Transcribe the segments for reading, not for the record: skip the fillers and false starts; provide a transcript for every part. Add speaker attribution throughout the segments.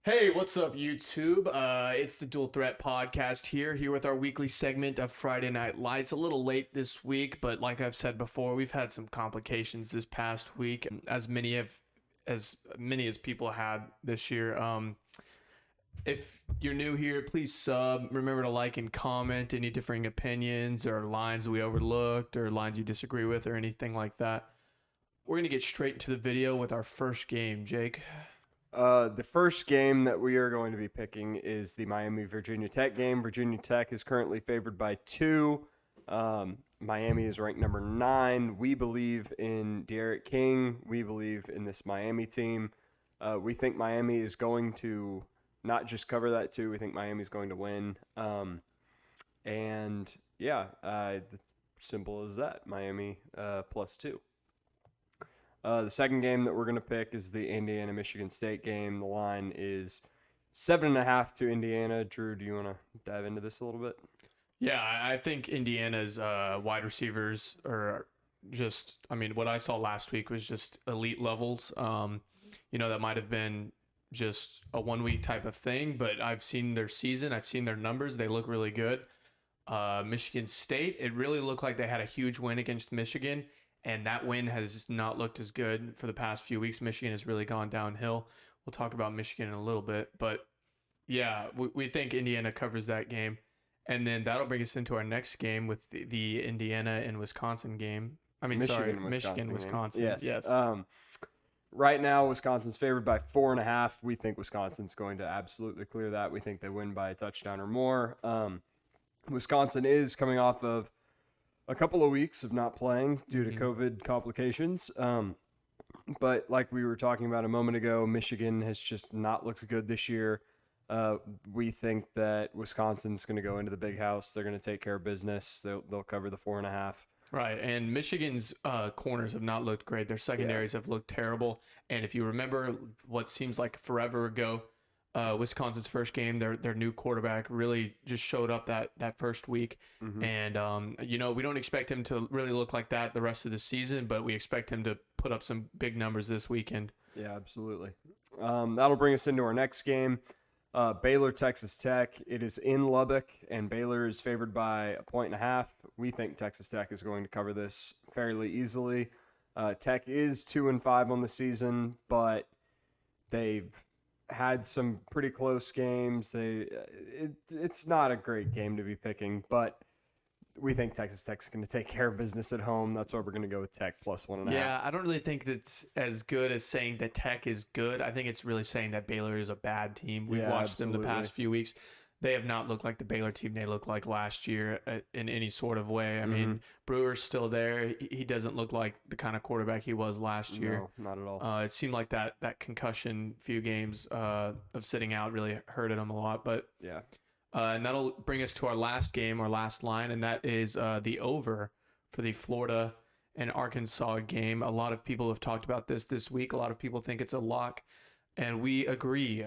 Speaker 1: Hey, what's up, YouTube? It's the Dual Threat Podcast here with our weekly segment of Friday Night Lights. A little late this week, but like I've said before, we've had some complications this past week, as many as people had this year. If you're new here, please sub. Remember to like and comment any differing opinions or lines we overlooked or lines you disagree with or anything like that. We're gonna get straight into the video with our first game, Jake.
Speaker 2: The first game that we are going to be picking is the Miami-Virginia Tech game. Virginia Tech is currently favored by 2. Miami is ranked number 9. We believe in Derek King. We believe in this Miami team. We think Miami is going to not just cover that 2. We think Miami is going to win. It's simple as that. Miami +2. The second game that we're going to pick is the Indiana-Michigan State game. The line is 7.5 to Indiana. Drew, do you want to dive into this a little bit?
Speaker 1: Yeah, I think Indiana's wide receivers are just, what I saw last week was just elite levels. That might have been just a 1 week type of thing, but I've seen their season, I've seen their numbers. They look really good. Michigan State, it really looked like they had a huge win against Michigan, and that win has just not looked as good for the past few weeks. Michigan has really gone downhill. We'll talk about Michigan in a little bit, but yeah, we think Indiana covers that game. And then that'll bring us into our next game with the Indiana and Wisconsin game. Michigan, Wisconsin.
Speaker 2: Yes.
Speaker 1: Yes.
Speaker 2: Right now, Wisconsin's favored by 4.5. We think Wisconsin's going to absolutely clear that. We think they win by a touchdown or more. Wisconsin is coming off of a couple of weeks of not playing due to COVID complications. But like we were talking about a moment ago, Michigan has just not looked good this year. We think that Wisconsin's going to go into the big house. They're going to take care of business. They'll cover the 4.5.
Speaker 1: Right, and Michigan's corners have not looked great. Their secondaries have looked terrible. And if you remember what seems like forever ago, Wisconsin's first game, their new quarterback really just showed up that first week. And we don't expect him to really look like that the rest of the season, but we expect him to put up some big numbers this weekend.
Speaker 2: Yeah, absolutely. That'll bring us into our next game. Baylor, Texas Tech. It is in Lubbock, and Baylor is favored by 1.5. We think Texas Tech is going to cover this fairly easily. Tech is 2-5 on the season, but they've had some pretty close games. It's not a great game to be picking, but we think Texas Tech's going to take care of business at home. That's why we're going to go with Tech +1.5.
Speaker 1: Yeah, I don't really think that's as good as saying that Tech is good. I think it's really saying that Baylor is a bad team. We've watched them the past few weeks. They have not looked like the Baylor team they looked like last year in any sort of way. I mean, Brewer's still there. He doesn't look like the kind of quarterback he was last year.
Speaker 2: No, not at all.
Speaker 1: It seemed like that concussion few games of sitting out really hurted him a lot. But
Speaker 2: yeah.
Speaker 1: And that'll bring us to our last game, our last line, and that is the over for the Florida and Arkansas game. A lot of people have talked about this week. A lot of people think it's a lock, and we agree.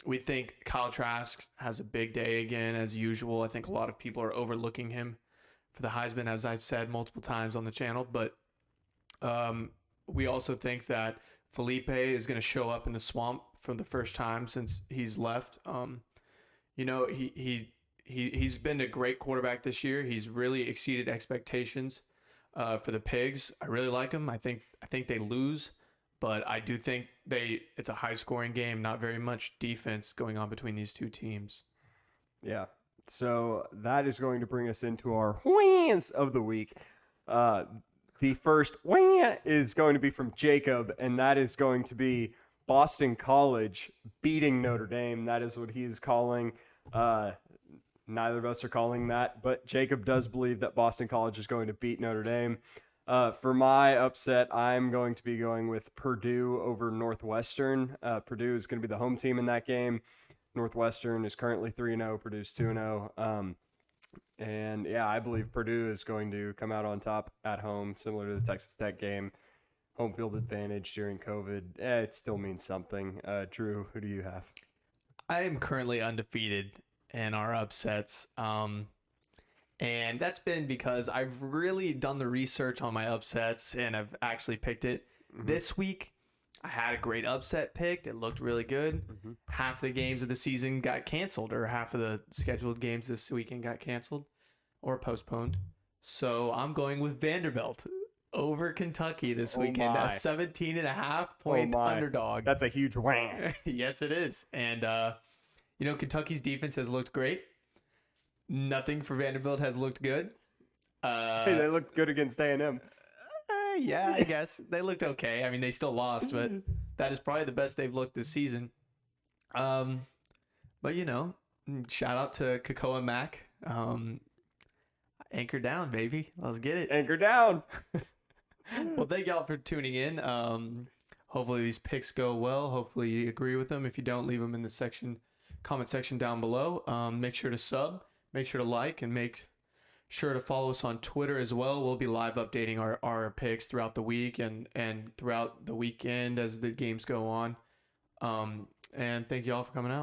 Speaker 1: We think Kyle Trask has a big day again, as usual. I think a lot of people are overlooking him for the Heisman, as I've said multiple times on the channel. But we also think that Felipe is going to show up in the swamp for the first time since he's left. He's been a great quarterback this year. He's really exceeded expectations for the Pigs. I really like him. I think they lose, but I do think it's a high-scoring game, not very much defense going on between these two teams.
Speaker 2: Yeah. So that is going to bring us into our wins of the week. The first win is going to be from Jacob, and that is going to be Boston College beating Notre Dame. That is what he is calling. Neither of us are calling that, but Jacob does believe that Boston College is going to beat Notre Dame. For my upset, I'm going to be going with Purdue over Northwestern. Purdue is going to be the home team in that game. Northwestern is currently 3-0. Purdue's 2-0. And yeah, I believe Purdue is going to come out on top at home, similar to the Texas Tech game. Home field advantage during COVID. It still means something. Drew, who do you have?
Speaker 1: I am currently undefeated in our upsets. And that's been because I've really done the research on my upsets and I've actually picked it. This week, I had a great upset picked. It looked really good.
Speaker 2: Mhm.
Speaker 1: Half the games of the season got canceled, or half of the scheduled games this weekend got canceled or postponed. So I'm going with Vanderbilt over Kentucky this
Speaker 2: Oh
Speaker 1: weekend.
Speaker 2: my.
Speaker 1: A 17.5
Speaker 2: Oh
Speaker 1: point
Speaker 2: my.
Speaker 1: underdog.
Speaker 2: That's a huge wham.
Speaker 1: Yes, it is. And, Kentucky's defense has looked great. Nothing for Vanderbilt has looked good.
Speaker 2: Hey, they looked good against A&M.
Speaker 1: Yeah, I guess they looked okay. I mean, they still lost, but that is probably the best they've looked this season. But shout out to Kakoa Mac. Anchor down, baby. Let's get it.
Speaker 2: Anchor down.
Speaker 1: Well, thank y'all for tuning in. Hopefully these picks go well. Hopefully you agree with them. If you don't, leave them in the comment section down below. Make sure to sub, make sure to like, and make sure to follow us on Twitter as well. We'll be live updating our picks throughout the week and throughout the weekend as the games go on. And thank you all for coming out.